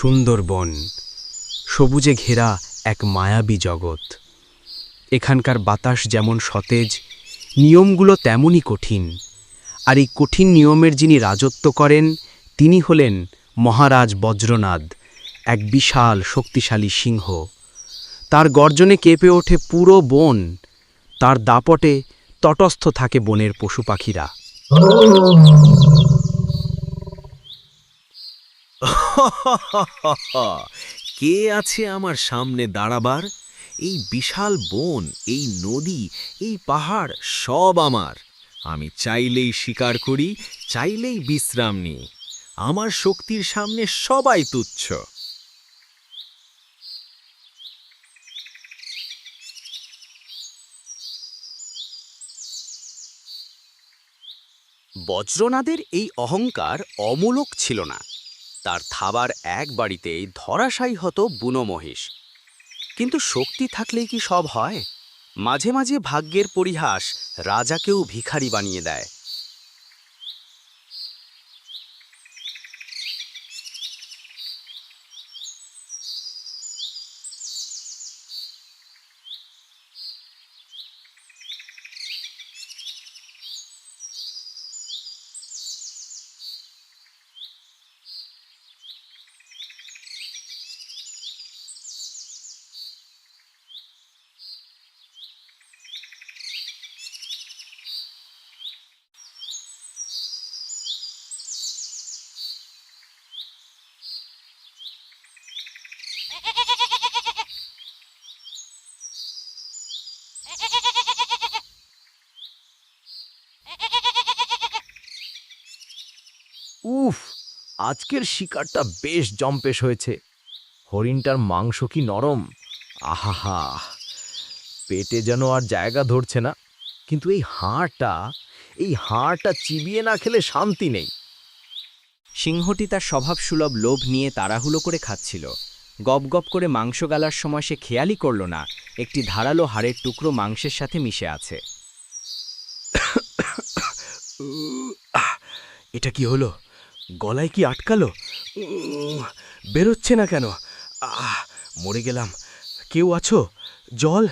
সুন্দর বন, সবুজে ঘেরা এক মায়াবী জগৎ। এখানকার বাতাস যেমন সতেজ, নিয়মগুলো তেমনই কঠিন। আর এই কঠিন নিয়মের যিনি রাজত্ব করেন, তিনি হলেন মহারাজ বজ্রনাদ, এক বিশাল শক্তিশালী সিংহ। তার গর্জনে কেঁপে ওঠে পুরো বন, তার দাপটে তটস্থ থাকে বনের পশু পাখিরা। কে আছে আমার সামনে দাঁড়াবার? এই বিশাল বন, এই নদী, এই পাহাড় সব আমার। আমি চাইলেই শিকার করি, চাইলেই বিশ্রাম নিই। আমার শক্তির সামনে সবাই তুচ্ছ। বজ্রনাদের এই অহংকার অমূলক ছিল না। তার থাবার এক বাড়িতেই ধরাশায়ী হতো বুনো মহিষ। কিন্তু শক্তি থাকলেই কি সব হয়? মাঝে মাঝে ভাগ্যের পরিহাস রাজাকেও ভিখারি বানিয়ে দেয়। উফ, আজকের শিকারটা বেশ জম্পেশ হয়েছে। হরিণটার মাংস কি নরম! আহাহা, পেটে যেন আর জায়গা ধরছে না। কিন্তু এই হাড়টা চিবিয়ে না খেলে শান্তি নেই। সিংহটি তার স্বভাবসুলভ লোভ নিয়ে তাড়াহুড়ো করে খাচ্ছিল। গপ গপ করে মাংস গালার সময় সে খেয়ালই করল না একটি ধারালো হাড়ের টুকরো মাংসের সাথে মিশে আছে। এটা কি হলো? গলায় কি আটকালো? বেরোচ্ছে না কেন? মরে গেলাম। কেউ আছো? জল,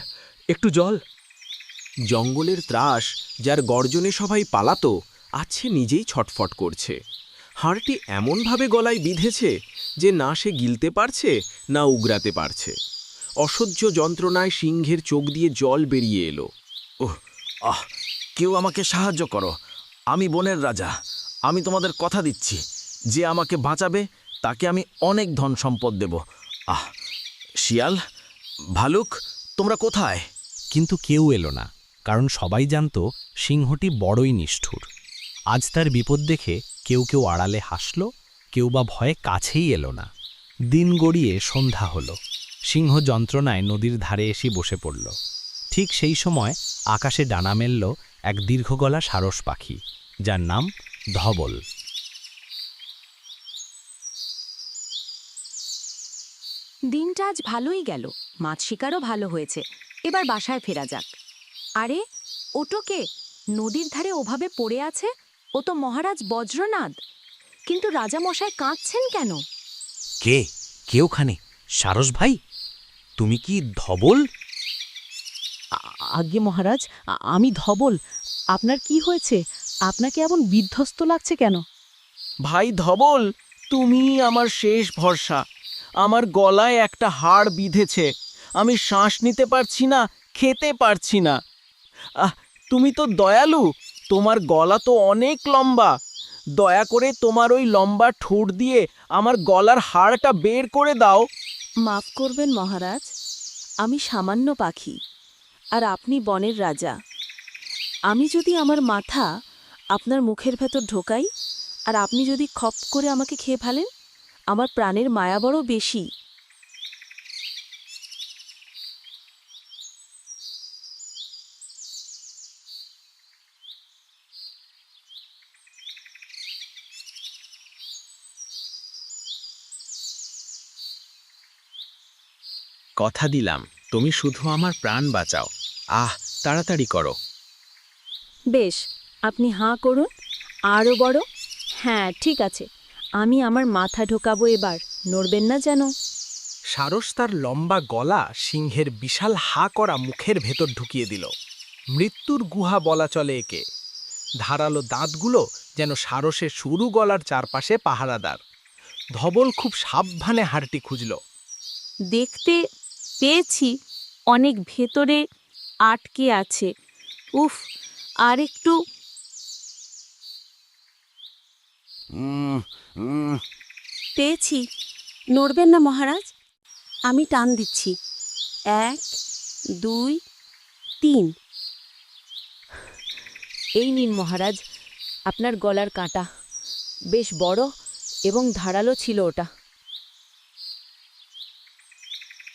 একটু জল। জঙ্গলের ত্রাস, যার গর্জনে সবাই পালাতো, আজ সে নিজেই ছটফট করছে। হাড়টি এমনভাবে গলায় বিঁধেছে যে না সে গিলতে পারছে, না উগরাতে পারছে। অসহ্য যন্ত্রণায় সিংহের চোখ দিয়ে জল বেরিয়ে এলো। কেউ আমাকে সাহায্য করো। আমি বনের রাজা। আমি তোমাদের কথা দিচ্ছি, যে আমাকে বাঁচাবে তাকে আমি অনেক ধন সম্পদ দেব। শিয়াল, ভালুক, তোমরা কোথায়? কিন্তু কেউ এলো না, কারণ সবাই জানত সিংহটি বড়ই নিষ্ঠুর। আজ তার বিপদ দেখে কেউ কেউ আড়ালে হাসল, কেউ বা ভয়ে কাছেই এলো না। দিন গড়িয়ে সন্ধ্যা হলো। সিংহ যন্ত্রণায় নদীর ধারে এসে বসে পড়ল। ঠিক সেই সময় আকাশে ডানা মেলল এক দীর্ঘগলা সারস পাখি, যার নাম ধবল। দিনটা আজ ভালোই গেল, মাছ শিকারও ভালো হয়েছে। এবার বাসায় ফেরা যাক। আরে, ওটো কে নদীর ধারে ওভাবে পড়ে আছে? ও তো মহারাজ বজ্রনাদ। কিন্তু রাজামশাই কাঁদছেন কেন? কে ওখানে? সারস ভাই, তুমি কি ধবল? আজ্ঞে মহারাজ, আমি ধবল। আপনার কি হয়েছে? আপনাকে এমন বিধ্বস্ত লাগছে কেন? ভাই ধবল, তুমি আমার শেষ ভরসা। আমার গলায় একটা হাড় বিঁধেছে। আমি শ্বাস নিতে পারছি না, খেতে পারছি না। তুমি তো দয়ালু, তোমার গলা তো অনেক লম্বা। দয়া করে তোমার ওই লম্বা ঠোঁট দিয়ে আমার গলার হাড়টা বের করে দাও। মাফ করবেন মহারাজ, আমি সামান্য পাখি, আর আপনি বনের রাজা। আমি যদি আমার মাথা আপনার মুখের ভেতর ঢোকাই, আর আপনি যদি খপ করে আমাকে খেয়ে ফেলেন, আমার প্রাণের মায়া বড় বেশি। কথা দিলাম, তুমি শুধু আমার প্রাণ বাঁচাও। তাড়াতাড়ি করো। বেশ, আপনি হাঁ করুন। আরও বড়। হ্যাঁ, ঠিক আছে, আমি আমার মাথা ঢোকাবো এবার। নড়বেন না যেন। সারস তার লম্বা গলা সিংহের বিশাল হা করা মুখের ভেতর ঢুকিয়ে দিল। মৃত্যুর গুহা বলা চলে একে। ধারালো দাঁতগুলো যেন সারসের সরু গলার চারপাশে পাহারাদার। ধবল খুব সাবধানে হাড়টি খুঁজল। দেখতে পেয়েছি অনেক ভেতরে আটকে আছে। উফ, আর একটু। পেয়েছি। নড়বেন না মহারাজ, আমি টান দিচ্ছি। 1, 2, 3। এই নিন মহারাজ, আপনার গলার কাঁটা। বেশ বড় এবং ধারালো ছিল ওটা।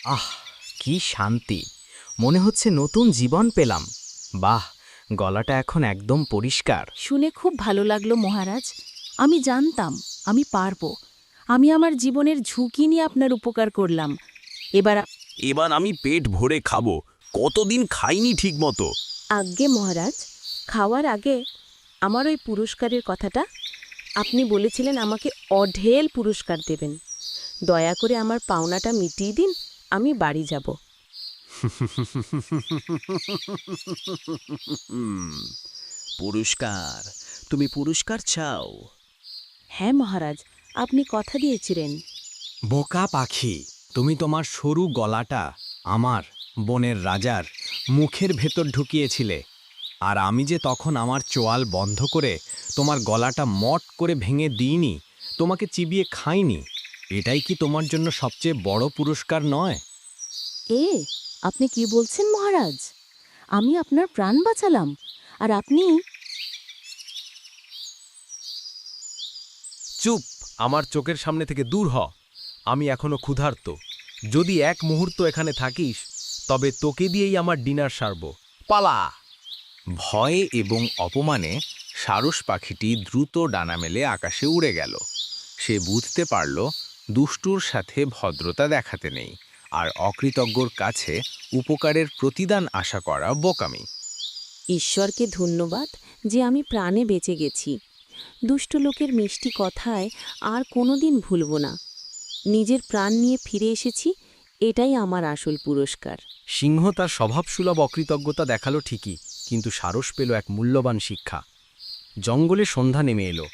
আহ, কি শান্তি! মনে হচ্ছে নতুন জীবন পেলাম। বাহ, গলাটা এখন একদম পরিষ্কার। শুনে খুব ভালো লাগলো মহারাজ। আমি জানতাম আমি পারবো। আমি আমার জীবনের ঝুঁকি নিয়ে আপনার উপকার করলাম। এবার আমি পেট ভরে খাবো। কতদিন খাইনি ঠিক মতো। আজ্ঞে মহারাজ, খাওয়ার আগে আমার ওই পুরস্কারের কথাটা। আপনি বলেছিলেন আমাকে অঢেল পুরস্কার দেবেন। দয়া করে আমার পাওনাটা মিটিয়ে দিন, আমি বাড়ি যাব। পুরস্কার? তুমি পুরস্কার চাও? হ্যাঁ মহারাজ, আপনি কথা দিয়েছিলেন। বোকা পাখি, তুমি তোমার সরু গলাটা আমার বনের রাজার মুখের ভেতর ঢুকিয়েছিলে। আর আমি যে তখন আমার চোয়াল বন্ধ করে তোমার গলাটা মট করে ভেঙে দিইনি, তোমাকে চিবিয়ে খাইনি। এটাই কি তোমার জন্য সবচেয়ে বড় পুরস্কার নয়? আপনি কি বলছেন মহারাজ? আমি আপনার প্রাণ বাঁচালাম, আর আপনি? চুপ! আমার চোখের সামনে থেকে দূর হ। আমি এখনো ক্ষুধার্ত। যদি এক মুহূর্ত এখানে থাকিস, তবে তোকে দিয়েই আমার ডিনার সারব। পালা! ভয়ে এবং অপমানে সারস পাখিটি দ্রুত ডানা মেলে আকাশে উড়ে গেল। সে বুঝতে পারল দুষ্টুর সাথে ভদ্রতা দেখাতে নেই, আর অকৃতজ্ঞর কাছে উপকারের প্রতিদান আশা করা বোকামি। ঈশ্বরকে ধন্যবাদ যে আমি প্রাণে বেঁচে গেছি। দুষ্ট লোকের মিষ্টি কথায় আর কোনোদিন ভুলব না। নিজের প্রাণ নিয়ে ফিরে এসেছি, এটাই আমার আসল পুরস্কার। সিংহ তার স্বভাবসুলভ অকৃতজ্ঞতা দেখালো ঠিকই, কিন্তু সারস পেল এক মূল্যবান শিক্ষা। জঙ্গলে সন্ধ্যা নেমে এলো।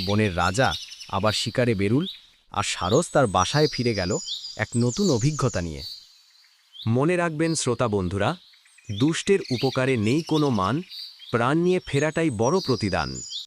বনের রাজা আবার শিকারে বেরুল, আর সারস তার বাসায় ফিরে গেল এক নতুন অভিজ্ঞতা নিয়ে। মনে রাখবেন শ্রোতা বন্ধুরা, দুষ্টের উপকারে নেই কোনো মান, প্রাণ নিয়ে ফেরাটাই বড় প্রতিদান।